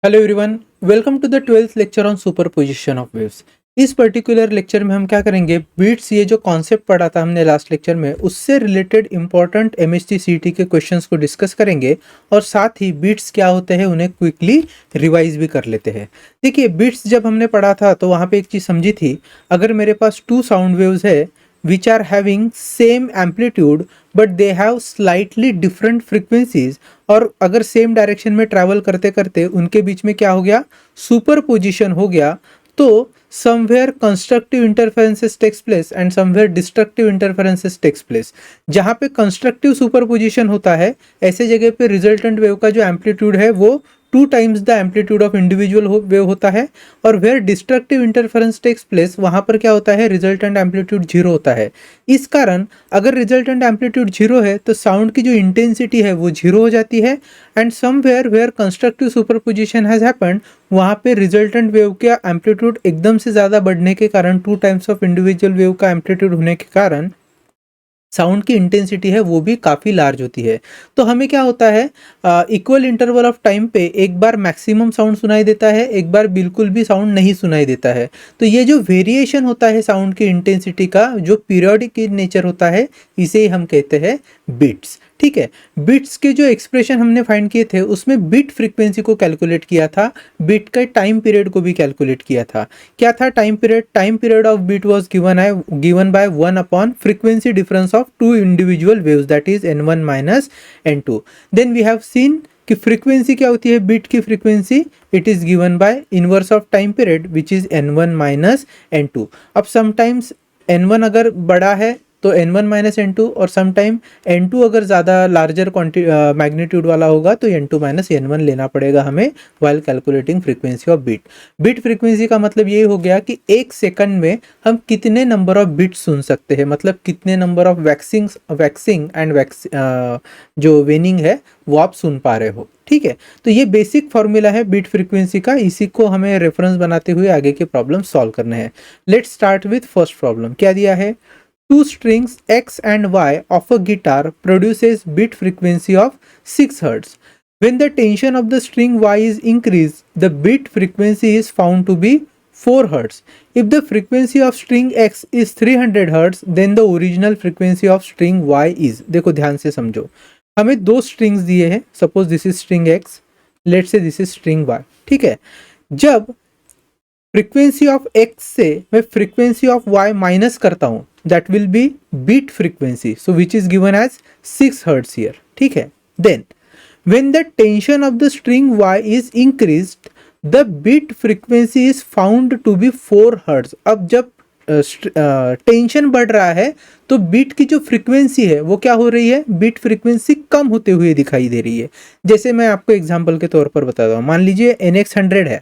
Hello everyone, welcome to the 12th lecture on superposition of waves. इस particular lecture में हम क्या करेंगे, बीट्स ये जो कॉन्सेप्ट पढ़ा था हमने लास्ट लेक्चर में, उससे रिलेटेड इंपॉर्टेंट एमएचटी सीटी के क्वेश्चंस को डिस्कस करेंगे और साथ ही बीट्स क्या होते हैं उन्हें क्विकली रिवाइज भी कर लेते हैं। देखिए, बीट्स जब हमने पढ़ा था तो वहाँ पे एक चीज़ समझी थी, अगर मेरे पास टू साउंड वेव्स है which are having same amplitude but they have slightly different frequencies, और अगर सेम डायरेक्शन में ट्रैवल करते करते उनके बीच में क्या हो गया, सुपरपोजिशन हो गया, तो somewhere constructive interferences takes place and somewhere destructive interferences takes place. जहाँ पे कंस्ट्रक्टिव सुपरपोजिशन होता है ऐसे जगह पे रिजल्टेंट वेव का जो एम्पलीट्यूड है वो 2 times the amplitude of individual wave होता है, और where destructive interference takes place वहाँ पर क्या होता है, रिजल्टेंट एम्पलीट्यूड 0 होता है। इस कारण अगर रिजल्टेंट एम्पलीट्यूड 0 है तो साउंड की जो इंटेंसिटी है वो 0 हो जाती है, and somewhere where constructive superposition has happened वहाँ पे रिजल्टेंट वेव का एम्पलीट्यूड एकदम से ज़्यादा बढ़ने के कारण, 2 टाइम्स ऑफ इंडिविजुअल वेव का एम्पलीट्यूड होने के कारण साउंड की इंटेंसिटी है वो भी काफ़ी लार्ज होती है। तो हमें क्या होता है, इक्वल इंटरवल ऑफ टाइम पे एक बार मैक्सिमम साउंड सुनाई देता है, एक बार बिल्कुल भी साउंड नहीं सुनाई देता है। तो ये जो वेरिएशन होता है साउंड की इंटेंसिटी का, जो पीरियोडिक इन नेचर होता है, इसे ही हम कहते हैं बीट्स। ठीक है, बिट्स के जो एक्सप्रेशन हमने फाइंड किए थे उसमें बिट फ्रीक्वेंसी को कैलकुलेट किया था, बिट के टाइम पीरियड को भी कैलकुलेट किया था। क्या था time period of beat was given by 1 upon frequency difference of two individual waves, that is n1 minus n2। Then we have seen कि फ्रीक्वेंसी क्या होती है, बिट की frequency, it is given by inverse of time period which is n1 minus n2। अब sometimes n1 अगर बड़ा है तो n1 माइनस n2, और समटाइम n2 अगर ज़्यादा लार्जर मैग्नीट्यूड वाला होगा तो n2 माइनस n1 लेना पड़ेगा हमें while calculating frequency of bit. Beat frequency का मतलब ये हो गया कि एक सेकंड में हम कितने नंबर ऑफ बिट सुन सकते हैं, मतलब कितने नंबर ऑफ वैक्सिंग एंड जो वेनिंग है वो आप सुन पा रहे हो। ठीक है, तो ये बेसिक फॉर्मूला है बीट फ्रीक्वेंसी का, इसी को हमें रेफरेंस बनाते हुए आगे के प्रॉब्लम सॉल्व करने हैं। Let's start with first problem. क्या दिया है, two strings X and Y of a guitar produces bit frequency of 6 Hz. When the tension of the string Y is increased, the bit frequency is found to be 4 Hz. If the frequency of string X is 300 Hz, then the original frequency of string Y is, देखो ध्यान से समझो, हमें दो strings दिए हैं, suppose this is string X, let's say this is string Y। ठीक है, जब फ्रीक्वेंसी ऑफ X से मैं फ्रीक्वेंसी ऑफ Y माइनस करता हूं, that will be beat frequency, so which is given as 6 Hz here. ठीक है, then when the tension of the string Y is increased, the beat frequency is found to be 4 Hz. अब जब tension बढ़ रहा है तो beat की जो फ्रीक्वेंसी है वो क्या हो रही है, बीट फ्रीक्वेंसी कम होते हुए दिखाई दे रही है। जैसे मैं आपको एग्जांपल के तौर पर बताता हूँ, मान लीजिए NX 100 है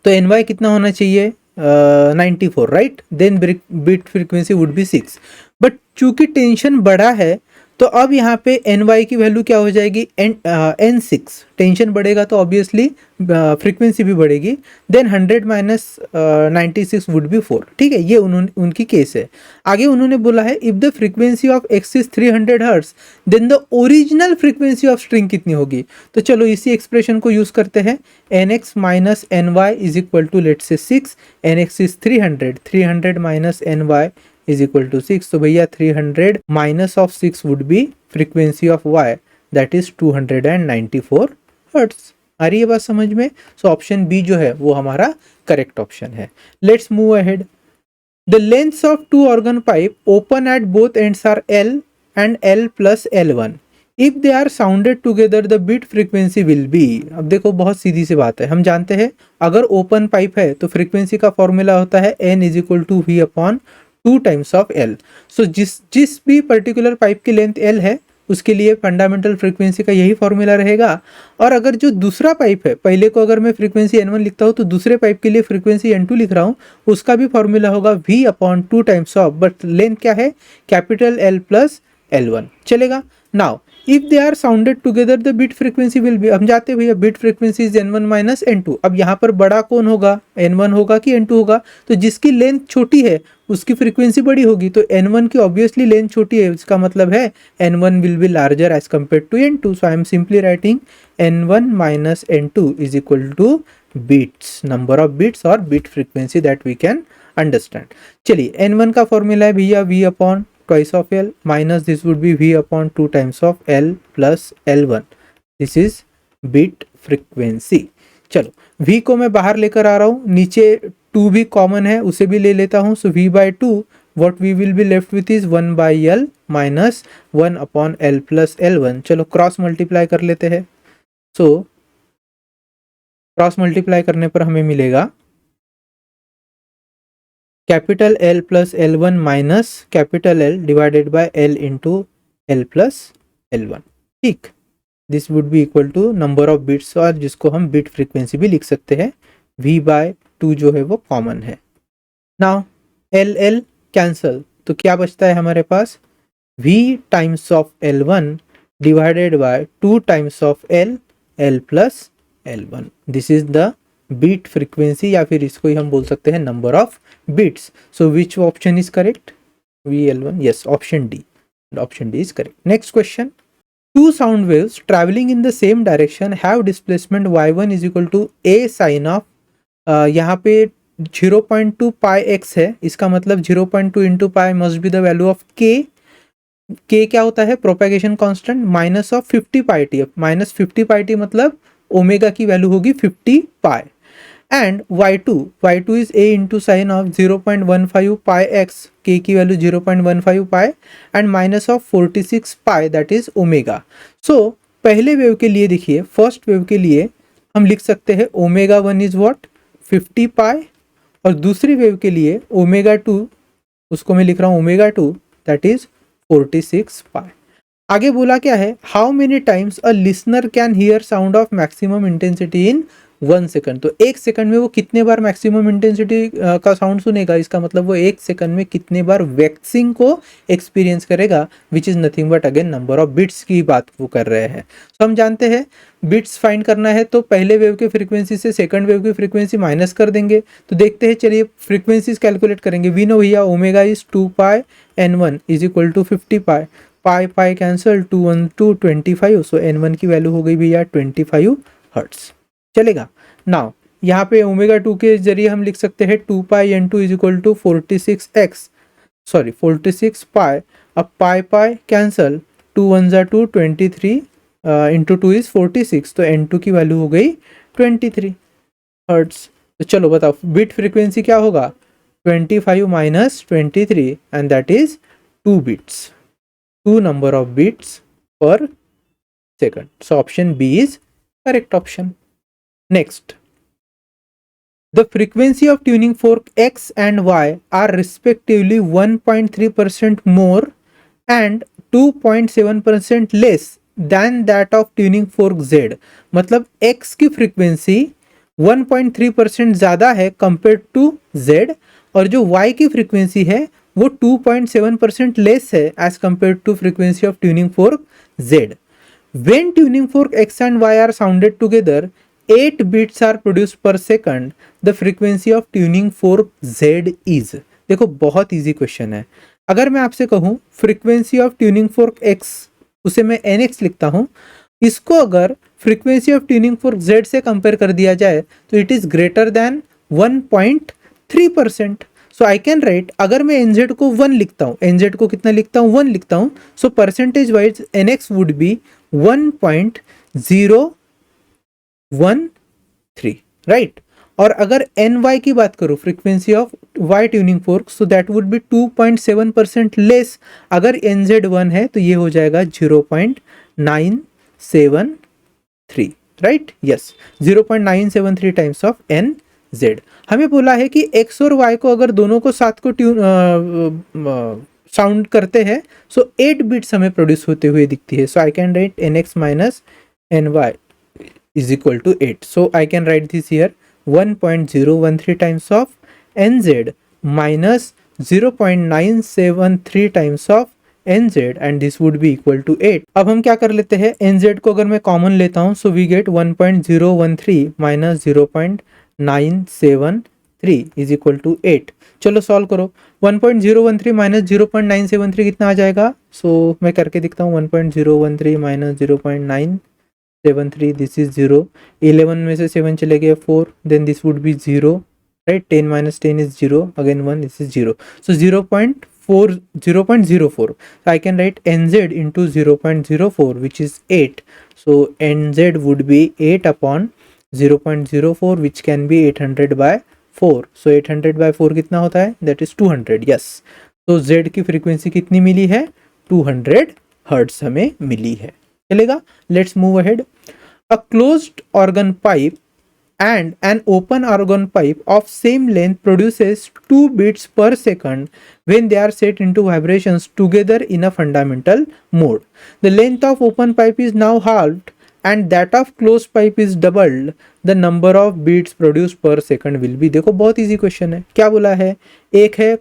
तो NY कितना होना चाहिए, 94, right. Then beat frequency would be 6, but चूंकि टेंशन बढ़ा है तो अब यहाँ पे NY की वैल्यू क्या हो जाएगी, N6। टेंशन बढ़ेगा तो ऑब्वियसली फ्रीक्वेंसी भी बढ़ेगी। Then 100 minus 96 would be 4। ठीक है, ये उनकी केस है। आगे उन्होंने बोला है if the frequency of X is 300 hertz then the original frequency of string कितनी होगी। तो चलो इसी एक्सप्रेशन को यूज करते हैं, NX minus NY is equal to let's say 6, NX इज 300 minus NY is equal to 6, तो भैया 300 minus of 6 would be frequency of Y, that is 294 hertz. आ रही है बात समझ में। सो ऑप्शन बी जो है वो हमारा करेक्ट ऑप्शन है। Let's move ahead. The lengths of two organ pipe open at both ends are L and L plus L1। If they are sounded together the beat frequency will be. अब देखो बहुत सीधी सी बात है, हम जानते हैं अगर ओपन पाइप है तो फ्रीक्वेंसी का फॉर्मूला होता है N is equal to V upon 2 times of L। So जिस भी पर्टिकुलर पाइप की लेंथ L है उसके लिए फंडामेंटल फ्रीक्वेंसी का यही फॉर्मूला रहेगा। और अगर जो दूसरा पाइप है, पहले को अगर मैं फ्रीक्वेंसी N1 लिखता हूँ तो दूसरे पाइप के लिए फ्रीक्वेंसी N2 लिख रहा हूँ, उसका भी फॉर्मूला होगा V upon 2 times of, but length क्या है, कैपिटल L प्लस L1। चलेगा। Now if they are sounded together the beat frequency will be, हम जाते भैया beat frequency is n1 minus n2। अब यहाँ पर बड़ा कौन होगा, n1 होगा कि n2 होगा, तो जिसकी लेंथ छोटी है उसकी फ्रीक्वेंसी बड़ी होगी, तो n1 की ऑब्वियसली लेंथ छोटी है, इसका मतलब है n1 will be larger as compare to n2। So I am simply writing n1 minus n2 is equal to beats, number of beats और beat frequency that we can understand. चलिए n1 का formula है भैया v upon twice of L minus this would be V upon 2 times of L plus L1. This is bit frequency. चलो V को मैं बाहर लेकर आ रहा हूँ, नीचे 2 भी कॉमन है उसे भी ले लेता हूँ। सो V by 2 what we will be left with is 1 by L minus 1 upon L plus L1। चलो क्रॉस मल्टीप्लाई कर लेते हैं। सो क्रॉस मल्टीप्लाई करने पर हमें मिलेगा capital L plus L1 minus capital L divided by L into L plus L1। ठीक, this would be equal to number of bits, और जिसको हम बिट फ्रीक्वेंसी भी लिख सकते हैं। V बाय 2 जो है वो कॉमन है। नाउ L कैंसल, तो क्या बचता है हमारे पास V times of L1 divided by 2 times of L plus L1। This is the beat frequency, या फिर इसको ही हम बोल सकते हैं number of beats. So which option is correct, VL1, yes option D, option D is correct. Next question, two sound waves traveling in the same direction have displacement y1 is equal to a sin of यहाँ पे 0.2 पाई x है, इसका मतलब 0.2 into pi must be the value of k क्या होता है, propagation constant, minus of 50 pi t, minus 50 pi t मतलब omega की वैल्यू होगी 50 pi, and y2 is a into sine of 0.15 pi x, k की value 0.15 pi and minus of 46 pi that is omega. So पहले wave के लिए देखिए, first wave के लिए हम लिख सकते हैं ओमेगा 1 इज व्हाट 50 पाई, और दूसरी वेव के लिए ओमेगा 2, उसको मैं लिख रहा हूँ ओमेगा 2 दैट इज 46 पाई। आगे बोला क्या है, how many times a listener can hear sound of maximum intensity in 1 second. तो 1 सेकंड में वो कितने बार मैक्सिमम इंटेंसिटी का साउंड सुनेगा, इसका मतलब वो 1 सेकंड में कितने बार वैक्सिंग को एक्सपीरियंस करेगा, विच is nothing but again number of bits की बात वो कर रहे हैं। तो हम जानते हैं बिट्स फाइंड करना है तो पहले वेव के फ्रीक्वेंसी से सेकंड वेव की फ्रीक्वेंसी माइनस कर देंगे। तो देखते हैं, चलिए फ्रीक्वेंसीज कैलकुलेट करेंगे। वी नो भैया omega is 2 pi n1 is equal to 50 pi, pi cancel, 2 1 2 25, so n1 की वैल्यू हो गई भैया 25 हर्ट्स, चलेगा। नाउ यहाँ पे ओमेगा 2 के जरिए हम लिख सकते हैं 2 pi n2 is equal to 46 पाई, अब पाई कैंसल, 2 1 जा 2 23 इंटू 2 इज 46, तो n2 की वैल्यू हो गई 23 हर्ट्स। तो चलो बताओ बिट फ्रीक्वेंसी क्या होगा, 25 minus 23 and that is 2 bits, 2 number of beats per second. So option B is correct option. Next, the frequency of tuning fork X and Y are respectively 1.3% more and 2.7% less than that of tuning fork Z। मतलब X की frequency 1.3% ज़्यादा है compare to Z, और जो Y की frequency है वो 2.7% less है as compare to frequency of tuning fork Z। When tuning fork X and Y are sounded together 8 beats are produced per second, the frequency of tuning fork Z is. देखो बहुत easy question है। अगर मैं आपसे कहूँ frequency of tuning fork X, उसे मैं NX लिखता हूँ, इसको अगर frequency of tuning fork Z से कंपेयर कर दिया जाए तो it is greater then 1.3%। So I can right, अगर मैं NZ को 1 लिखता हूँ, NZ को कितना लिखता हूँ 1 लिखता हूँ, so percentage wise NX would be 1.013, right. और अगर NY की बात करूँ, frequency of Y tuning fork, so that would B 2.7% less. अगर NZ 1 है तो ये हो जाएगा 0.973, right, yes 0.973 times of NZ। हमें बोला है कि X और Y को अगर दोनों को साथ को साउंड करते हैं सो 8 बिट्स हमें प्रोड्यूस होते हुए दिखती है। So I can write NX minus NY is equal to 8। So I can write this here 1.013 times of NZ minus 0.973 times of nz and this would be equal to 8. अब हम क्या कर लेते हैं, nz को अगर मैं कॉमन लेता हूँ so we get 1.013 minus 0.973 is equal to 8. चलो सॉल्व करो. 1.013 माइनस 0.973 कितना आ जाएगा, सो मैं करके दिखता हूँ. 1.013 माइनस 0.973 दिस इज 0. 11 में से 7 चले गए 4, then this would be 0, right. 10 minus 10 is 0, again 1, this is 0. So 0.04. So I can write nz into 0.04 which is 8. So nz would be 8 upon 0.04 which can be 800 by 4. So 800 by 4 कितना होता है, that is 200. yes. तो z की frequency कितनी मिली है, 200 hertz हमें मिली है. चलेगा. Let's move ahead. A closed organ pipe and an open organ pipe of same length produces 2 beats per second when they are set into vibrations together in a fundamental mode. The length of open pipe is now halved and that of closed pipe is doubled. The number of beats produced per second will be. देखो बहुत easy question है. क्या बोला है, एक है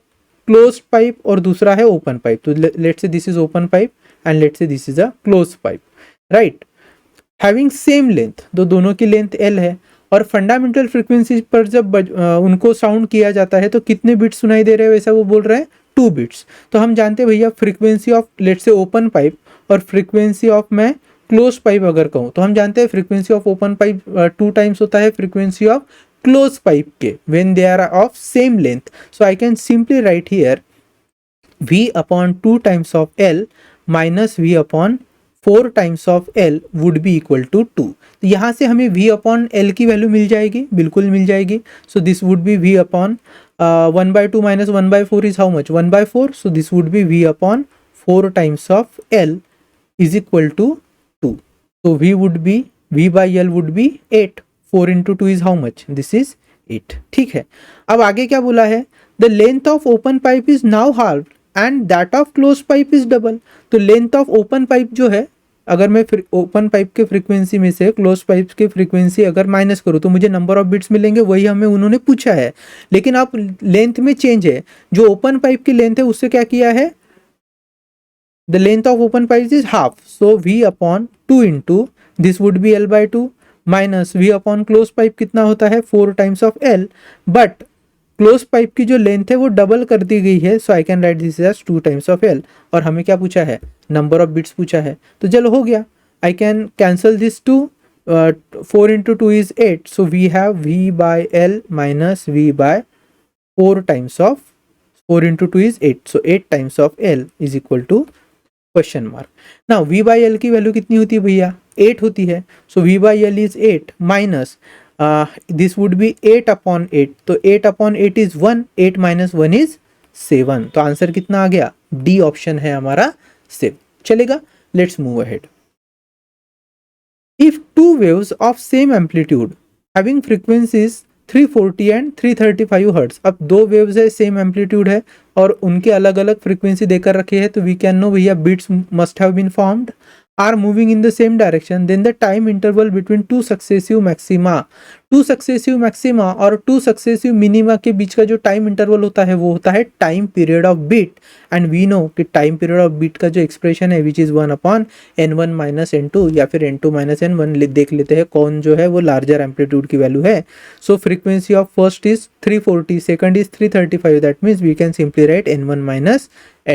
closed pipe और दूसरा है open pipe. तो let's say this is open pipe and let's say this is a closed pipe, right? Having same length, दोनों की लेंथ l है और फंडामेंटल फ्रीक्वेंसी पर जब उनको साउंड किया जाता है तो कितने बिट्स सुनाई दे रहे हैं, वैसा वो बोल रहे हैं 2 बिट्स. तो हम जानते हैं भैया frequency of let's say open pipe और फ्रीक्वेंसी ऑफ मैं क्लोज पाइप अगर कहूँ तो हम जानते हैं frequency of open pipe 2 times होता है फ्रीक्वेंसी ऑफ क्लोज पाइप के when they are of same length. So I can simply write here v upon 2 times of l minus v upon 4 times of l would be equal to 2. तो यहाँ से हमें v upon l की value मिल जाएगी, बिल्कुल मिल जाएगी. So this would be v upon 1/2 minus 1/4 is how much, 1/4. So this would be v upon 4 times of l is equal to 2. तो v would be v by l would be 8. 4 into 2 is how much, this is 8. ठीक है. अब आगे क्या बोला है, the length of open pipe is now हाल्व and that of close pipe is double. तो length of open pipe जो है, अगर मैं ओपन पाइप के फ्रीक्वेंसी में से क्लोज पाइप की फ्रीक्वेंसी अगर माइनस करूँ तो मुझे नंबर ऑफ बिट्स मिलेंगे, वही हमें उन्होंने पूछा है. लेकिन आप लेंथ में चेंज है, जो ओपन पाइप की लेंथ है उससे क्या किया है, the length of open pipe is half. So v upon 2 into this would B l by 2 minus v upon close pipe कितना होता है 4 times of l. But close pipe की जो लेंथ है वो डबल कर दी गई है. So I can write this as 2 times of l. और हमें क्या पूछा है, नंबर ऑफ बिट्स पूछा है. तो चलो हो गया. I can cancel this 2. 4 into 2 is 8. So we have v by l minus v by 4 times of 4 into 2 is 8. So 8 times of l is equal to question mark. Now v by l की value कितनी होती है भैया, 8 होती है. So v by l is 8 minus this would be 8 upon 8. तो 8 upon 8 is 1. 8 minus 1 is 7. तो answer कितना आ गया, डी ऑप्शन है हमारा 7. चलेगा. Let's move ahead. If 2 waves of same amplitude having frequencies 340 and 335 hertz. अब 2 वेव्स है, सेम एम्पलीट्यूड है और उनके अलग अलग फ्रीक्वेंसी देकर रखी है. तो वी कैन नो भैया bits must have been formed are moving in the same direction, then the time interval between two successive maxima और two successive minima के बीच का जो टाइम इंटरवल होता है वो होता है time period of beat. And we know कि टाइम पीरियड ऑफ बीट का जो एक्सप्रेशन है which is 1 upon n1 minus n2 या फिर n2 माइनस n1. देख लेते हैं कौन जो है वो लार्जर एम्पलीट्यूड की वैल्यू है. So frequency of first is 340, second is 335. That means we can simply write n1 minus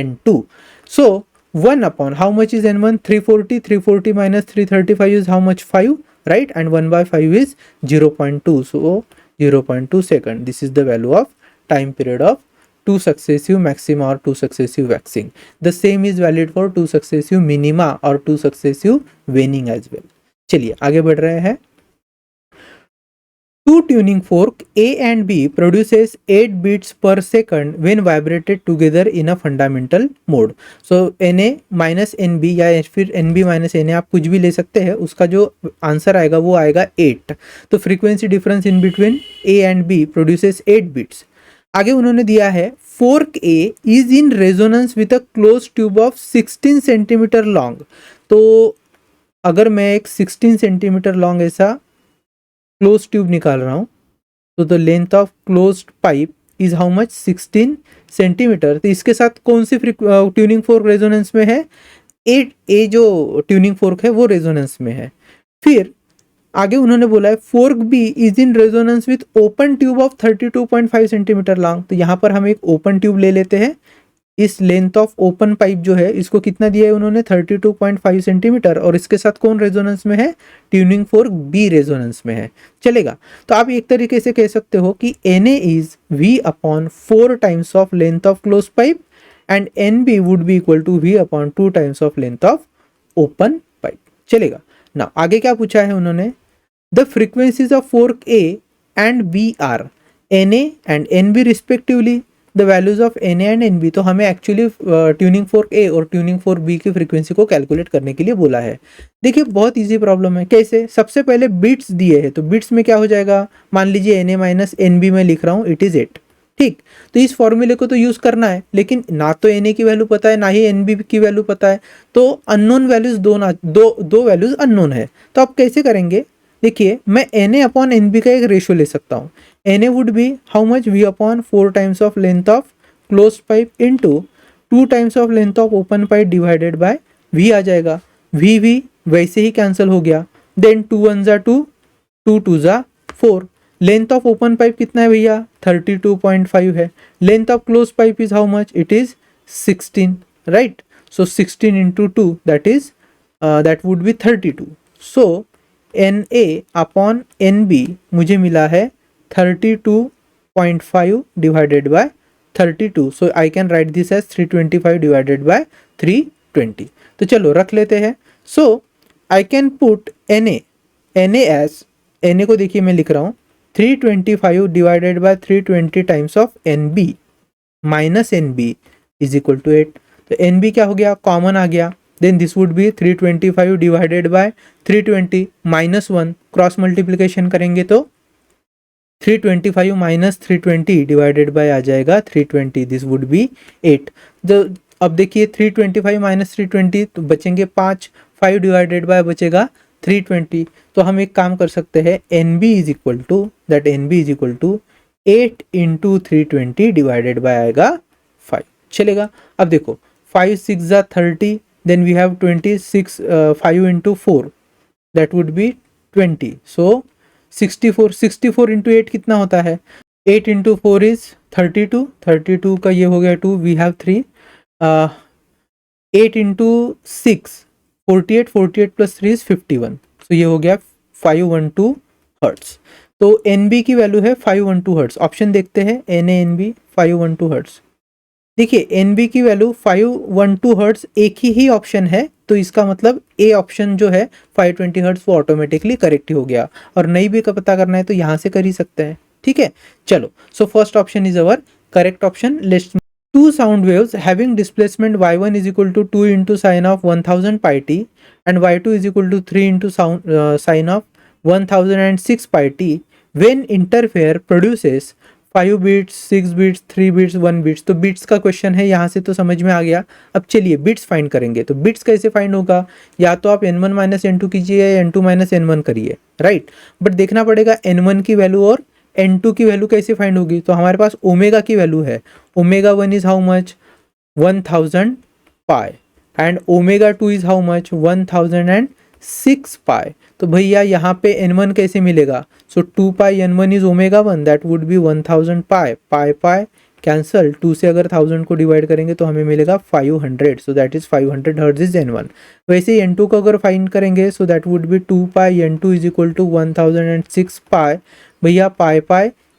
n2. So 1 upon how much is n1, 340. 340 minus 335 is how much, 5, right? And 1 by 5 is 0.2. So 0.2 second. This is the value of time period of 2 successive maxima or 2 successive waxing. The same is valid for 2 successive minima or 2 successive waning as well. चलिए आगे बढ़ रहे हैं. Two tuning fork A and B produces 8 beats per second when vibrated together in a fundamental mode. So Na minus Nb या फिर Nb minus Na आप कुछ भी ले सकते हैं, उसका जो आंसर आएगा वो आएगा 8. तो frequency difference in between A and B produces 8 beats. आगे उन्होंने दिया है fork A is in resonance with a closed tube of 16 centimetre long. तो अगर मैं एक 16 सेंटीमीटर लॉन्ग ऐसा क्लोज ट्यूब निकाल रहा हूँ तो the length of closed pipe is how much 16 centimetre. तो इसके साथ कौन सी ट्यूनिंग फोर्क रेजोनेंस में है? ए जो ट्यूनिंग फोर्क है वो रेजोनेंस में है। फिर आगे उन्होंने बोला है fork B is in resonance with open tube of 32.5 centimetre long. तो यहाँ पर हम एक ओपन ट्यूब ले लेते हैं। इस लेंथ ऑफ ओपन पाइप जो है इसको कितना दिया है उन्होंने? 32.5 सेंटीमीटर। और इसके साथ कौन रेजोनेंस में है? ट्यूनिंग फोर्क बी रेजोनेंस में है। चलेगा। तो आप एक तरीके से कह सकते हो कि Na is V upon 4 times of length of close pipe and NB would be equal to V upon 2 times of length of open pipe. चलेगा ना। आगे क्या पूछा है उन्होंने? The frequencies of fork A and B are Na and NB respectively. The values of Na and NB। तो हमें actually tuning fork A और ट्यूनिंग फोर्क B की फ्रीक्वेंसी को कैलकुलेट करने के लिए बोला है। देखिए बहुत इजी प्रॉब्लम है। कैसे? सबसे पहले बिट्स दिए हैं, तो बिट्स में क्या हो जाएगा? मान लीजिए Na माइनस NB में लिख रहा हूँ, इट इज 8। ठीक, तो इस फॉर्मूले को तो यूज करना है, लेकिन ना तो Na की वैल्यू पता है ना ही NB की वैल्यू पता है, तो अननोन वैल्यूज दो वैल्यूज अननोन है। तो आप कैसे करेंगे? देखिए मैं Na अपॉन NB का एक रेशियो ले सकता हूँ। Na would be how much? V upon 4 times of length of close pipe into 2 times of length of open pipe divided by V आ जाएगा। V वैसे ही कैंसिल हो गया। देन 2 1 जा 2, 2 2 जा 4। लेंथ ऑफ ओपन पाइप कितना है भैया? 32.5 है। Length of close pipe is how much? It is 16, right? So 16 into 2 that would be 32। So Na upon NB मुझे मिला है 32.5 divided by 32। So I can write this as 325 divided by 320। तो चलो रख लेते हैं। So I can put Na as, Na को देखिए मैं लिख रहा हूँ 325 divided by 320 times of NB minus NB is equal to 8। तो NB क्या हो गया? कॉमन आ गया। Then this would be 325 divided by 320 minus 1, cross multiplication करेंगे तो 325 माइनस 320 डिवाइडेड बाय आ जाएगा 320, दिस वुड बी 8। अब देखिए 325 माइनस 320 तो बचेंगे 5, 5 डिवाइडेड बाय बचेगा 320। तो हम एक काम कर सकते हैं, NB is equal to 8 into 320 divided by आएगा 5। चलेगा। अब देखो 5 6 जा 30, then we have 26, 5 into 4 that would be 20, so 64 into 8 कितना होता है? 8 into 4 is 32 का ये हो गया 2, we have 3, 8 into 6 48 plus 3 is 51, so ये हो गया 512 हर्ट्स। तो NB की वैल्यू है 512 हर्ट्स। ऑप्शन देखते हैं Na NB 512 हर्ट्स। देखिए NB की वैल्यू 512 हर्ट्स एक ही ऑप्शन है, तो इसका मतलब ए ऑप्शन जो है 520 हर्ट्स वो ऑटोमेटिकली करेक्ट ही हो गया। और नहीं भी का पता करना है तो यहाँ से कर ही सकते हैं। ठीक है, चलो। So first option is our correct option. Let's two sound waves having displacement y1 is equal to 2 into sine of 1000 pi t and y2 is equal to 3 into sine of 1006 pi t when interfere produces 5 beats 6 beats 3 beats 1 beats. तो beats का question है, यहाँ से तो समझ में आ गया। अब चलिए बिट्स फाइंड करेंगे। तो बिट्स कैसे फाइंड होगा? या तो आप n1 माइनस n2 कीजिए या n2 माइनस n1 करिए, राइट? बट देखना पड़ेगा n1 की वैल्यू और n2 की वैल्यू कैसे फाइंड होगी। तो हमारे पास ओमेगा की वैल्यू है। Omega 1 is how much? 1000 pi and omega 2 is how much? 1006 पाई। तो भैया यहाँ पे n1 कैसे मिलेगा? सो 2 pi n1 is omega 1, that would B 1000 pi. Pi cancel, 2 से अगर 1000 को डिवाइड करेंगे तो हमें मिलेगा 500, so that is 500 hertz is n1। वैसे ही n2 को अगर फाइंड करेंगे so that would be 2 pi n2 is equal to 1006 pi. भैया pi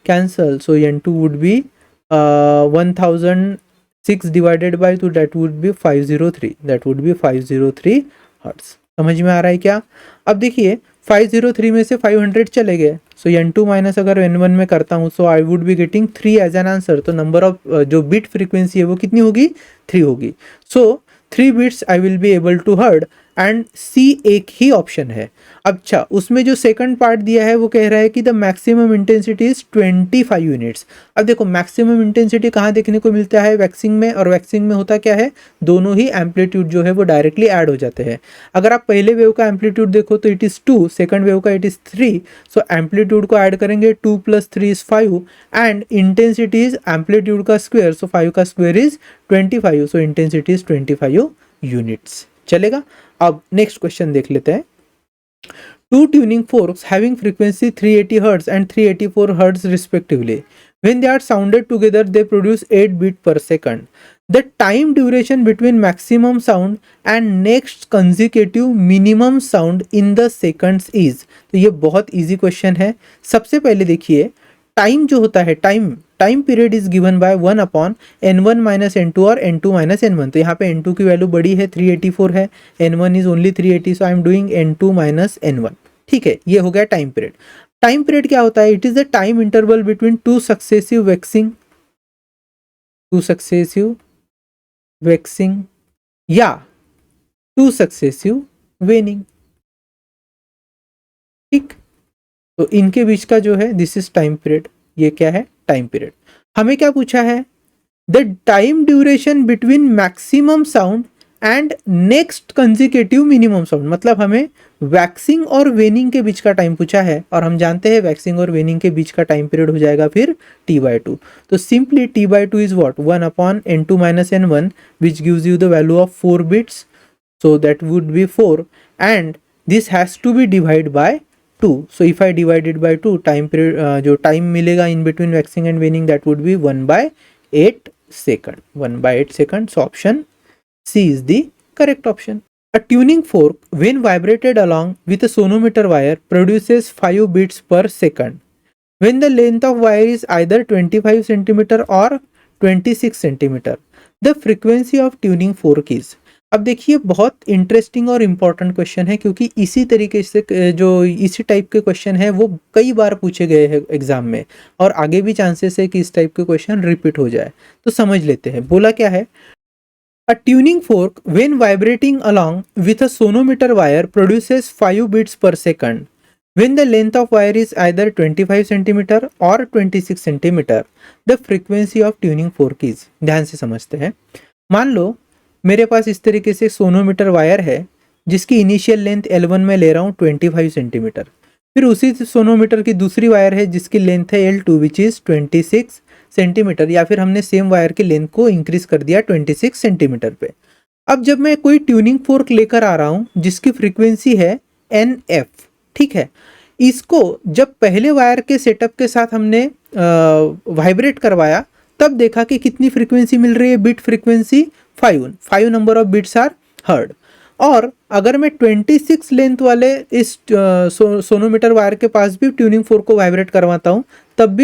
cancel, so n2 would be 1006 divided by, तो दैट वुड बी 503 हर्ट्ज। समझ में आ रहा है क्या? अब देखिए 503 में से 500 चले गए, सो n2 माइनस अगर n1 में करता हूँ so I would be getting 3 as an answer. तो नंबर ऑफ जो बिट फ्रीक्वेंसी है वो कितनी होगी? 3 होगी। So 3 beats I will be able to heard and C एक ही ऑप्शन है। अच्छा, उसमें जो सेकंड पार्ट दिया है वो कह रहा है कि the maximum intensity is 25 units. अब देखो मैक्सिमम इंटेंसिटी कहाँ देखने को मिलता है, वैक्सिंग में, और वैक्सिंग में होता क्या है, दोनों ही एम्पलीट्यूड जो है वो डायरेक्टली ऐड हो जाते हैं। अगर आप पहले वेव का एम्पलीट्यूड देखो तो इट इज़ 2, सेकंड वेव का इट इज़ 3, सो एम्पलीट्यूड को ऐड करेंगे 2 + 3 is 5 and intensity is amplitude का स्क्वायर, सो 5 का square is 25, so intensity is 25 units. चलेगा। अब नेक्स्ट क्वेश्चन देख लेते हैं। Two tuning forks having frequency 380 Hz and 384 Hz respectively. When they are sounded together, they produce 8 beats per second. The time duration between maximum sound and next consecutive minimum sound in the seconds is. तो ये बहुत easy question है। सबसे पहले देखिए time जो होता है, time period is given bye 1/n1 - n2 और n2 - n1। तो यहाँ पे n2 की वैल्यू बड़ी है, 384 है, n1 is only 380, so I am doing n2 - n1। ठीक है, ये हो गया टाइम पीरियड। टाइम पीरियड क्या होता है, it is the time interval between two successive waxing या टू सक्सेसिव वेनिंग। ठीक, तो इनके बीच का जो है दिस इज टाइम पीरियड। ये क्या है, टाइम पीरियड। हमें क्या पूछा है, the time duration between maximum sound and next consecutive minimum sound. मतलब हमें वैक्सिंग और वेनिंग के बीच का टाइम पूछा है, और हम जानते हैं वैक्सिंग और वेनिंग के बीच का टाइम पीरियड हो जाएगा फिर t/2। तो simply t/2 is what, 1/n2 - n1 which gives you the value of 4 bits, so that would be 4 and this has to be divide by 2। So if I divide it by 2, time period जो time मिलेगा in between waxing and waning, that would be 1/8 second, 1/8 second. So option C is the correct option. A tuning fork when vibrated along with a sonometer wire produces 5 beats per second when the length of wire is either 25 centimeter or 26 centimeter. The frequency of tuning fork is। अब देखिए बहुत interesting और important question है, क्योंकि इसी तरीके से जो इसी टाइप के क्वेश्चन है वो कई बार पूछे गए हैं एग्जाम में, और आगे भी चांसेस है कि इस टाइप के क्वेश्चन रिपीट हो जाए। तो समझ लेते हैं, बोला क्या है, a tuning fork when vibrating along with a sonometer wire produces 5 beats per second when the length of wire is either 25 centimeter or 26 centimeter. The frequency of tuning fork is। ध्यान से समझते हैं। मान लो मेरे पास इस तरीके से सोनोमीटर वायर है जिसकी इनिशियल लेंथ L1 में ले रहा हूँ 25 सेंटीमीटर, फिर उसी सोनोमीटर की दूसरी वायर है जिसकी लेंथ है L2 विच इज़ 26 सेंटीमीटर, या फिर हमने सेम वायर की लेंथ को इंक्रीज कर दिया 26 सेंटीमीटर पे। अब जब मैं कोई ट्यूनिंग फोर्क लेकर आ रहा हूँ जिसकी फ्रीक्वेंसी है NF, ठीक है, इसको जब पहले वायर के सेटअप के साथ हमने वाइब्रेट करवाया तब देखा कि कितनी फ्रीक्वेंसी मिल रही है, bit frequency 5 number of bits are heard. और अगर मैं 26 लेंथ वाले इस सोनोमीटर वायर के पास भी ट्यूनिंग फोर्क को वाइब्रेट करवाता हूँ तब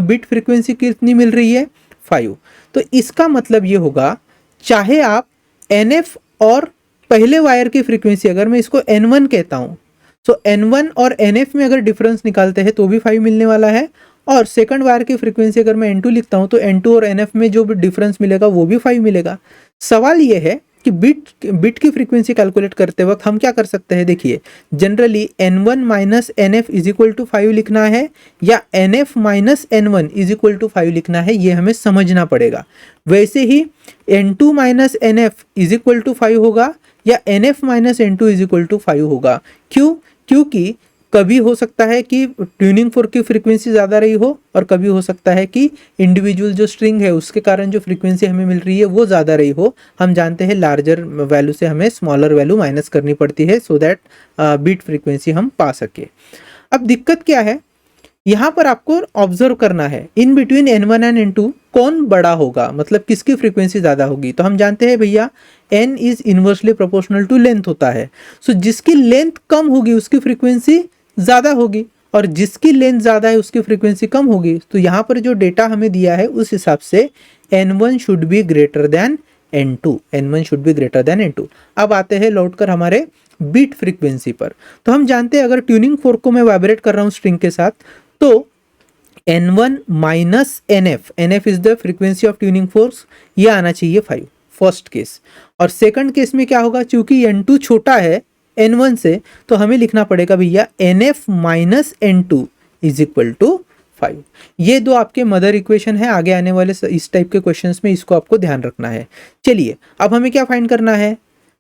बिट फ्रीक्वेंसी कितनी मिल रही है, 5। तो इसका मतलब ये होगा, चाहे आप NF और पहले वायर की फ्रीक्वेंसी, अगर मैं इसको N1 कहता हूँ, सो N1 और NF में अगर डिफरेंस निकालते हैं तो भी 5 मिलने वाला है, और सेकंड वायर की फ्रीक्वेंसी अगर मैं N2 लिखता हूं तो N2 और NF में जो भी डिफरेंस मिलेगा वो भी 5 मिलेगा। सवाल ये है कि बिट की फ्रीक्वेंसी कैलकुलेट करते वक्त हम क्या कर सकते हैं, देखिए जनरली N1 - NF = 5 लिखना है या NF - N1 = 5 लिखना है, ये हमें समझना पड़ेगा। वैसे ही N2 - NF = 5 होगा या NF - N2 = 5 होगा। क्यों? क्योंकि कभी हो सकता है कि ट्यूनिंग फोर्क की फ्रीक्वेंसी ज़्यादा रही हो, और कभी हो सकता है कि इंडिविजुअल जो स्ट्रिंग है उसके कारण जो फ्रीक्वेंसी हमें मिल रही है वो ज़्यादा रही हो। हम जानते हैं लार्जर वैल्यू से हमें स्मॉलर वैल्यू माइनस करनी पड़ती है सो दैट बीट फ्रीक्वेंसी हम पा सके। अब दिक्कत क्या है, यहाँ पर आपको ऑब्जर्व करना है in between N1 and N2 कौन बड़ा होगा, मतलब किसकी फ्रीक्वेंसी ज़्यादा होगी। तो हम जानते हैं भैया N is inversely proportional to length होता है, सो जिसकी लेंथ कम होगी उसकी फ्रीक्वेंसी ज़्यादा होगी, और जिसकी लेंथ ज़्यादा है उसकी फ्रीक्वेंसी कम होगी। तो यहाँ पर जो डेटा हमें दिया है उस हिसाब से N1 should be greater than N2, N1 should be greater than N2। अब आते हैं लौट कर हमारे बीट फ्रीक्वेंसी पर। तो हम जानते हैं अगर ट्यूनिंग फोर्क को मैं वाइब्रेट कर रहा हूँ स्ट्रिंग के साथ तो N1 - NF is the frequency of tuning force, ये आना चाहिए 5 फर्स्ट केस। और सेकंड केस में क्या होगा, चूंकि n2 छोटा है n1 से, तो हमें लिखना पड़ेगा भैया nf minus n2 is equal to 5। ये दो आपके मदर इक्वेशन है, आगे आने वाले इस टाइप के क्वेश्चंस में इसको आपको ध्यान रखना है। चलिए अब हमें क्या फाइंड करना है,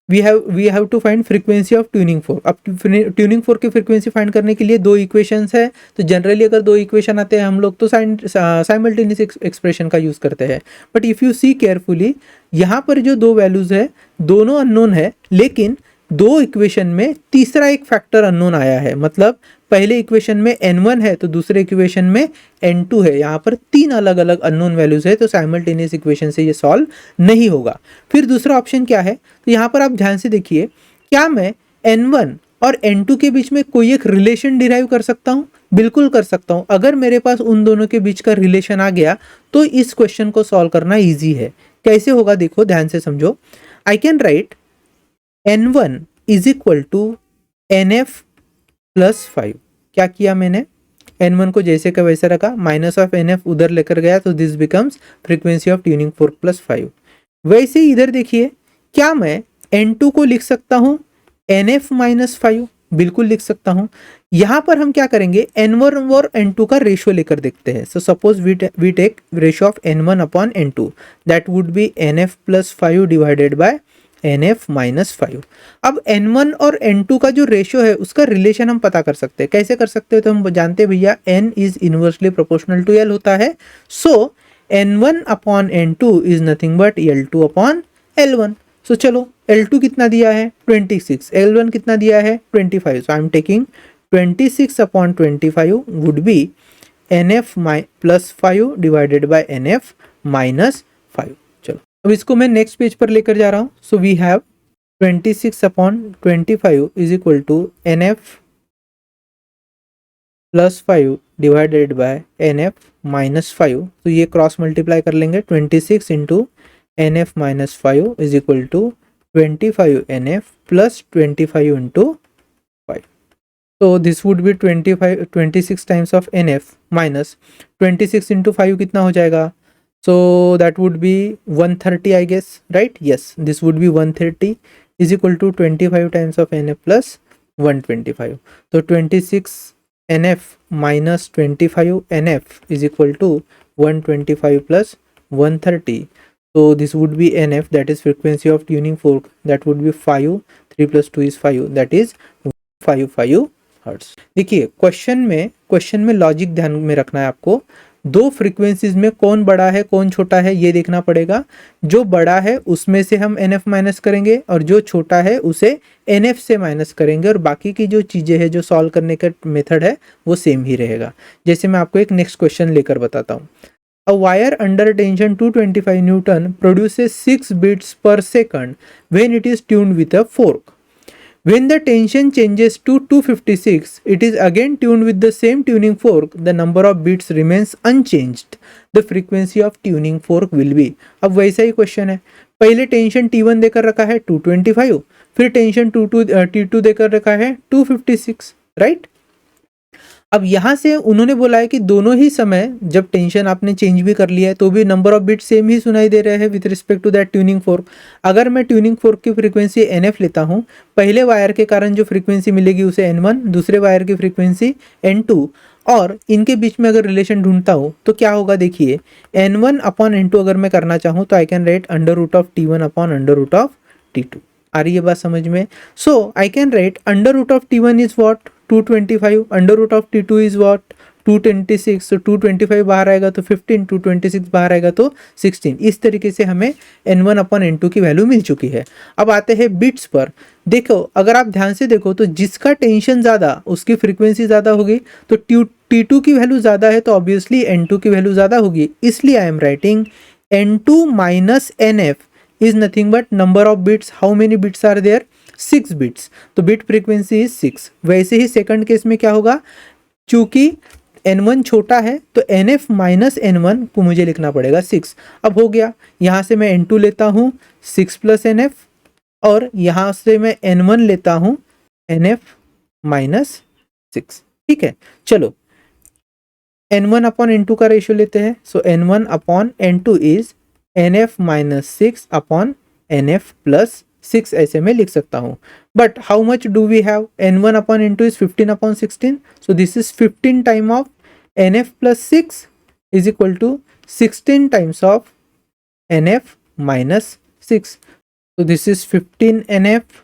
we have to find frequency of tuning fork. अब ट्यूनिंग फोर्क की फ्रीक्वेंसी फाइंड करने के लिए दो इक्वेशंस है, तो जनरली अगर दो इक्वेशन आते हैं हम लोग तो साइमल्टेनियस एक्सप्रेशन का यूज करते हैं। But if you see carefully, यहाँ पर जो दो वैल्यूज है दोनों अननोन है, लेकिन दो इक्वेशन में तीसरा एक फैक्टर अननोन आया है। मतलब पहले इक्वेशन में n1 है तो दूसरे इक्वेशन में n2 है, यहाँ पर तीन अलग अलग अननोन वैल्यूज है, तो साइमल्टेनियस इक्वेशन से ये सॉल्व नहीं होगा। फिर दूसरा ऑप्शन क्या है, तो यहाँ पर आप ध्यान से देखिए, क्या मैं n1 और n2 के बीच में कोई एक रिलेशन डिराइव कर सकता हूँ? बिल्कुल कर सकता हूँ। अगर मेरे पास उन दोनों के बीच का रिलेशन आ गया तो इस क्वेश्चन को सॉल्व करना ईजी है। कैसे होगा देखो, ध्यान से समझो। I can write n1 is equal to nf plus 5। क्या किया मैंने, n1 को जैसे का वैसा रखा, माइनस ऑफ nf उधर लेकर गया, तो this becomes frequency of tuning fork plus 5। वैसे ही इधर देखिए, क्या मैं n2 को लिख सकता हूँ nf माइनस 5? बिल्कुल लिख सकता हूँ। यहाँ पर हम क्या करेंगे, n1 और n2 का रेशियो लेकर देखते हैं। So suppose we take ratio of n1 upon n2, that would be nf plus 5 divided by nf minus 5। अब n1 और n2 का जो रेशियो है उसका रिलेशन हम पता कर सकते हैं। कैसे कर सकते हैं, तो हम जानते हैं भैया n is inversely proportional to l होता है। So n1 upon n2 is nothing but l2 upon l1। So चलो l2 कितना दिया है 26, l1 कितना दिया है 25। So I am taking 26 upon 25 would be nf plus 5 divided by nf minus 5। चलो अब इसको मैं नेक्स्ट पेज पर लेकर जा रहा हूँ। So we have 26 upon 25 is equal to nf plus 5 divided by nf minus 5। तो ये क्रॉस मल्टीप्लाई कर लेंगे, 26 into nf minus 5 is equal to 25 nf plus 25 into 5। तो this would be 26 times of nf minus 26 into 5 कितना हो जाएगा, so that would be 130 I guess, right? Yes, this would be 130 is equal to 25 times of nf plus 125. So 26 nf minus 25 nf is equal to 125 plus 130. So this would be nf, that is frequency of tuning fork, that would be 5, 3 plus 2 is 5, that is 55 hertz. देखिए question में logic ध्यान में रखना है आपको। दो frequencies में कौन बड़ा है कौन छोटा है ये देखना पड़ेगा। जो बड़ा है उसमें से हम NF माइनस करेंगे और जो छोटा है उसे NF से माइनस करेंगे, और बाकी की जो चीज़ें हैं जो सॉल्व करने का मेथड है वो सेम ही रहेगा। जैसे मैं आपको एक नेक्स्ट क्वेश्चन लेकर बताता हूँ। A wire under tension 225 Newton produces 6 beats per second when it is tuned with a fork. When the tension changes to 256, it is again tuned with the same tuning fork. The number of beats remains unchanged. The frequency of tuning fork will be. अब वैसा ही question है, पहले tension T1 देकर रखा है 225, फिर tension T2 देकर रखा है 256, राइट। अब यहाँ से उन्होंने बोला है कि दोनों ही समय जब टेंशन आपने चेंज भी कर लिया है तो भी नंबर ऑफ बिट सेम ही सुनाई दे रहे हैं with respect to that tuning fork. अगर मैं ट्यूनिंग फोर्क की फ्रीक्वेंसी NF लेता हूँ, पहले वायर के कारण जो फ्रीक्वेंसी मिलेगी उसे N1, दूसरे वायर की फ्रीक्वेंसी N2, और इनके बीच में अगर रिलेशन ढूंढता हूँ तो क्या होगा देखिए, N1 अपॉन N2 अगर मैं करना चाहूँ तो I can write under root of T1 upon under root of T2। आ रही है बात समझ में। So I can write under root of T1 is what 225, under root of T2 is what 226। तो 225 बाहर आएगा तो 15, 226 बाहर आएगा तो 16। इस तरीके से हमें N1 अपॉन N2 की वैल्यू मिल चुकी है। अब आते हैं बिट्स पर। देखो अगर आप ध्यान से देखो तो जिसका टेंशन ज़्यादा उसकी फ्रीक्वेंसी ज़्यादा होगी, तो T2 की वैल्यू ज़्यादा है तो ऑब्वियसली N2 की वैल्यू ज़्यादा होगी। इसलिए आई am writing N2 minus NF is nothing but number of bits. How many bits are there? 6 bits. तो bit frequency is 6। वैसे ही सेकंड केस में क्या होगा, चूंकि N1 छोटा है तो NF माइनस N1 को मुझे लिखना पड़ेगा 6। अब हो गया, यहाँ से मैं N2 लेता हूँ 6 प्लस NF, और यहाँ से मैं N1 लेता हूँ NF माइनस 6। ठीक है, चलो N1 अपॉन N2 का रेशियो लेते हैं। सो N1 upon N2 is NF minus 6 upon NF plus 6 ऐसे में लिख सकता हूँ. But how much do we have? N1 upon N2 is 15 upon 16. So this is 15 time of NF plus 6 is equal to 16 times of NF minus 6. So this is 15 NF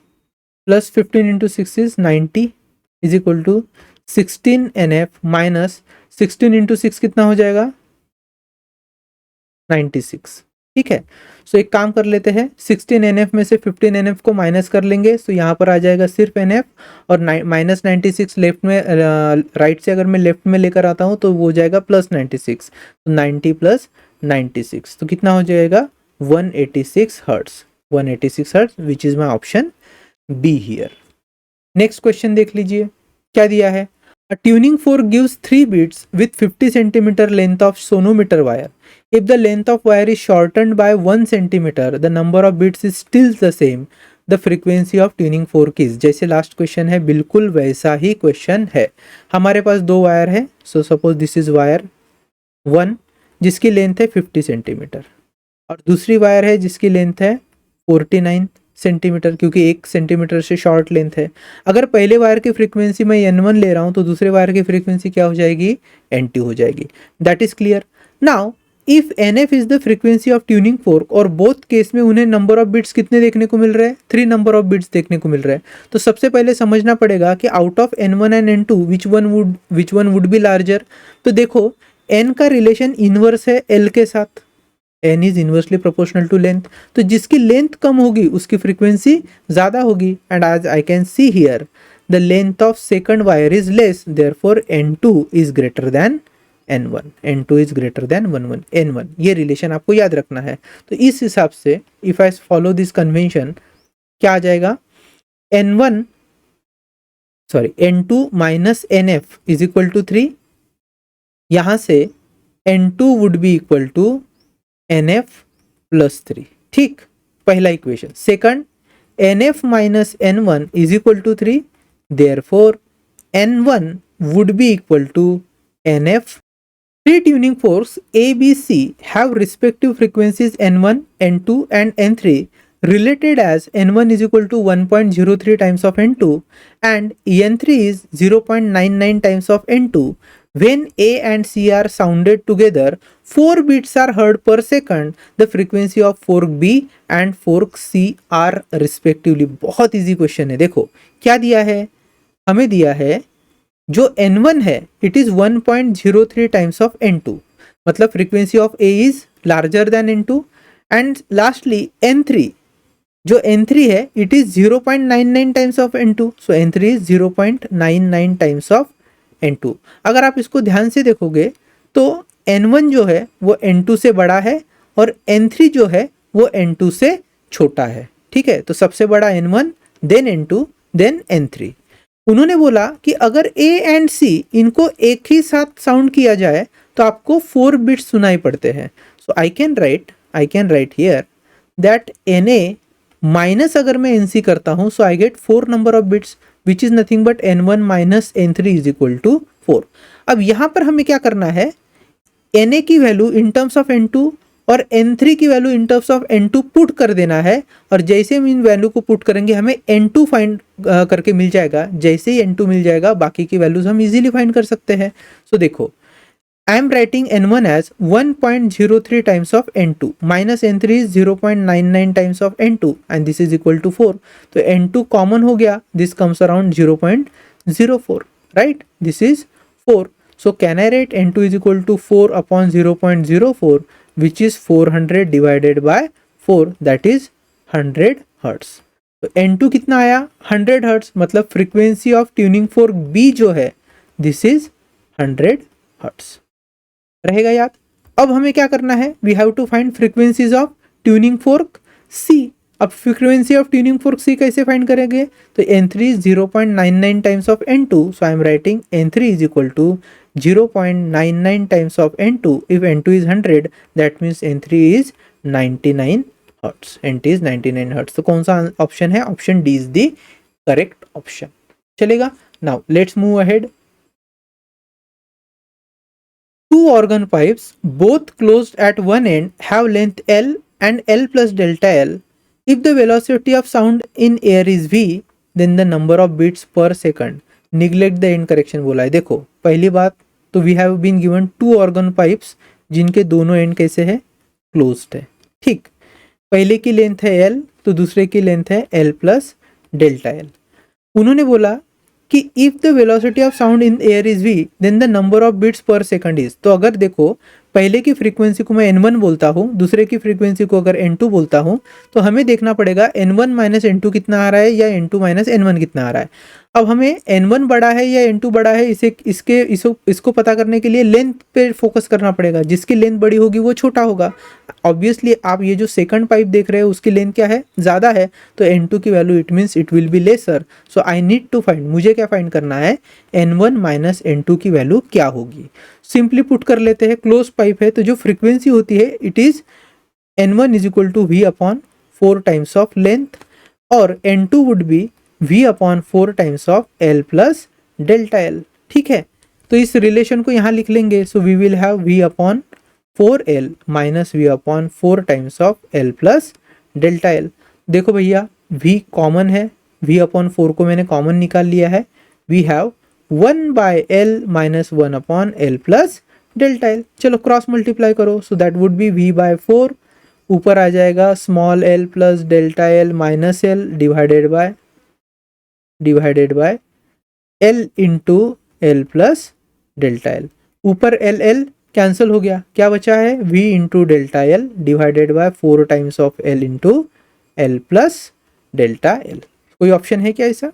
plus 15 into 6 is 90 is equal to 16 NF minus 16 into 6 कितना हो जाएगा? 96. ठीक है. सो एक काम कर लेते हैं, 16 NF में से 15 NF को माइनस कर लेंगे. सो यहाँ पर आ जाएगा सिर्फ NF और माइनस 96 लेफ्ट में, राइट से अगर मैं लेफ्ट में लेकर आता हूँ तो वो हो जाएगा प्लस 96. तो 90 प्लस 96 तो कितना हो जाएगा? 186 hertz. 186 hertz which is my option B here. Next question देख लीजिए क्या दिया है. A tuning fork gives 3 beats with 50 centimeter length of sonometer wire. If the length of wire is shortened by 1 centimeter, the number of beats is still the same. The frequency of tuning fork is. जैसे last question है बिल्कुल वैसा ही question है. हमारे पास 2 wire है. So suppose this is wire 1 जिसकी length है 50 centimetre और दूसरी वायर है जिसकी लेंथ है 49 सेंटीमीटर, क्योंकि 1 सेंटीमीटर से शॉर्ट लेंथ है. अगर पहले वायर की फ्रीक्वेंसी मैं N1 ले रहा हूं तो दूसरे वायर की फ्रीक्वेंसी क्या हो जाएगी? N2 हो जाएगी. That is clear. Now if NF is the frequency of tuning fork और बोथ केस में उन्हें नंबर ऑफ बिट्स कितने देखने को मिल रहे हैं? 3 नंबर ऑफ बिट्स देखने को मिल रहे हैं. तो सबसे पहले समझना पड़ेगा कि out of N1 and N2 which one would be larger. तो देखो N का रिलेशन इनवर्स है L के साथ. N is inversely proportional to length. तो जिसकी लेंथ कम होगी उसकी फ्रीक्वेंसी ज्यादा होगी. And as I can see here the length of second wire is less, therefore N2 is greater than N1. N2 is greater than N1. ये relation आपको याद रखना है. तो इस हिसाब से if I follow this convention क्या आ जाएगा? N2 minus NF is equal to 3. यहां से N2 would be equal to NF plus 3. ठीक, पहला equation. Second, NF minus N1 is equal to 3. Therefore N1 would be equal to NF. 3 tuning forks A, B, C have respective frequencies N1, N2 and N3 related as N1 is equal to 1.03 times of N2 and N3 is 0.99 times of N2. When A and C are sounded together, 4 beats are heard per second. The frequency of fork B and fork C are respectively. बहुत easy question है. देखो क्या दिया है? हमें दिया है जो N1 है it is 1.03 times of N2, मतलब frequency of A is larger than N2. And lastly N3, जो N3 है it is 0.99 times of N2. So N3 is 0.99 times of N2. अगर आप इसको ध्यान से देखोगे तो N1 जो है वो N2 से बड़ा है और N3 जो है वो N2 से छोटा है. ठीक है, तो सबसे बड़ा N1 then N2 then N3. उन्होंने बोला कि अगर A एंड C इनको एक ही साथ साउंड किया जाए तो आपको 4 बिट्स सुनाई पड़ते हैं. So I can write here that NA minus अगर मैं NC करता हूं so I get 4 number of bits which is nothing but N1 minus N3 is equal to 4. अब यहां पर हमें क्या करना है? NA की value in terms of N2 और N3 की value in terms of N2 put कर देना है. और जैसे हम इन वैल्यू को पुट करेंगे हमें N2 फाइंड करके मिल जाएगा. जैसे ही N2 मिल जाएगा बाकी की वैल्यूज हम इजीली फाइंड कर सकते हैं. सो देखो I am writing N1 as 1.03 times of N2 minus N3 is 0.99 times of N2 and this is equal to 4. तो N2 कॉमन हो गया, this comes around 0.04, right? This is 4. So can I write N2 is equal to 4 upon 0.04 which is 400 divided by 4, that is 100 hertz. तो N2 कितना आया? 100 hertz. मतलब frequency of tuning fork B जो है this is 100 hertz. रहेगा याद? अब हमें क्या करना है? We have to find frequencies of tuning fork C. अब frequency of tuning fork C कैसे फाइंड करेंगे? तो N3 is 0.99 times of N2. So I am writing N3 is equal to 0.99 times of N2. If N2 is 100, that means N3 is 99 hertz. NT is 99 hertz. तो कौन सा option है? Option D is the correct option. चलेगा? Now let's move ahead. 2 organ pipes, both closed at one end, have length L and L plus delta L. If the velocity of sound in air is v then the number of beats per second neglect the end correction बोला है। देखो पहली बात तो we have been given 2 organ pipes जिनके दोनों and कैसे है, क्लोज्ड है। ठीक, पहले की लेंथ है l तो दूसरे की लेंथ है l प्लस डेल्टा l। उन्होंने बोला कि if the velocity of sound in air is v then the number of beats per second is, तो अगर देखो पहले की फ्रीक्वेंसी को मैं n1 बोलता हूँ, दूसरे की फ्रीक्वेंसी को अगर n2 बोलता हूँ, तो हमें देखना पड़ेगा n1 माइनस n2 कितना आ रहा है या n2 माइनस n1 कितना आ रहा है। अब हमें n1 बड़ा है या n2 बड़ा है इसको पता करने के लिए लेंथ पे फोकस करना पड़ेगा, जिसकी लेंथ बड़ी होगी वो छोटा होगा। ऑब्वियसली आप ये जो सेकंड पाइप देख रहे हो उसकी लेंथ क्या है, ज़्यादा है, तो n2 की value it means it will be lesser. So I need to find, मुझे क्या फाइंड करना है, n1 माइनस n2 की वैल्यू क्या होगी। सिंपली पुट कर लेते हैं, क्लोज पाइप है तो जो फ्रीक्वेंसी होती है it is n1 is equal to v upon 4 times of length और n2 would be v upon 4 times of l plus delta l। ठीक है, तो इस रिलेशन को यहाँ लिख लेंगे। So we will have v upon 4l minus v upon 4 times of l plus delta l। देखो भैया v कॉमन है, v अपॉन 4 को मैंने कॉमन निकाल लिया है। We have 1 by l minus 1 upon l plus delta l। चलो cross multiply करो, so that would be v by 4, ऊपर आ जाएगा small l plus delta l minus l divided by l into l plus delta l। ऊपर l l cancel हो गया, क्या बचा है, v into delta l divided bye 4 times of l into l plus delta l। कोई option है क्या ऐसा?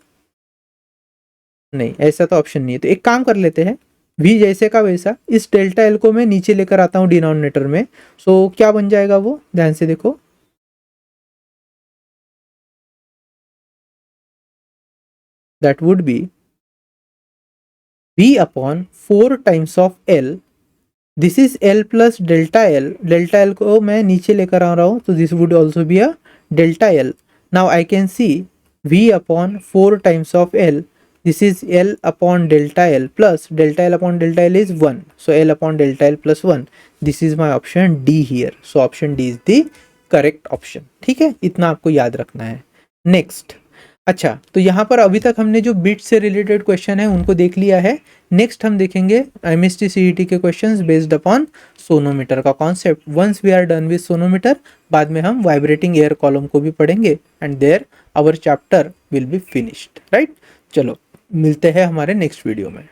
नहीं, ऐसा तो ऑप्शन नहीं है। तो एक काम कर लेते हैं, v जैसे का वैसा इस डेल्टा l को मैं नीचे लेकर आता हूँ डिनोमिनेटर में। सो क्या बन जाएगा वो, ध्यान से देखो, that would be v upon 4 times of l, this is l plus delta l। Delta l को मैं नीचे लेकर आ रहा हूँ तो this would also be a delta l। Now I can C v upon 4 times of l, this is l upon delta l plus delta l upon delta l is 1, so l upon delta l plus 1, this is my option D here, so option D is the correct option। ठीक है, इतना आपको याद रखना है। Next, अच्छा तो यहाँ पर अभी तक हमने जो बिट से रिलेटेड क्वेश्चन है उनको देख लिया है। नेक्स्ट हम देखेंगे MST CET के क्वेश्चंस बेस्ड अपॉन सोनोमीटर का concept. Once we are done with sonometer, बाद में हम वाइब्रेटिंग एयर कॉलम को भी पढ़ेंगे and there our chapter will be finished, right. चलो मिलते हैं हमारे नेक्स्ट वीडियो में।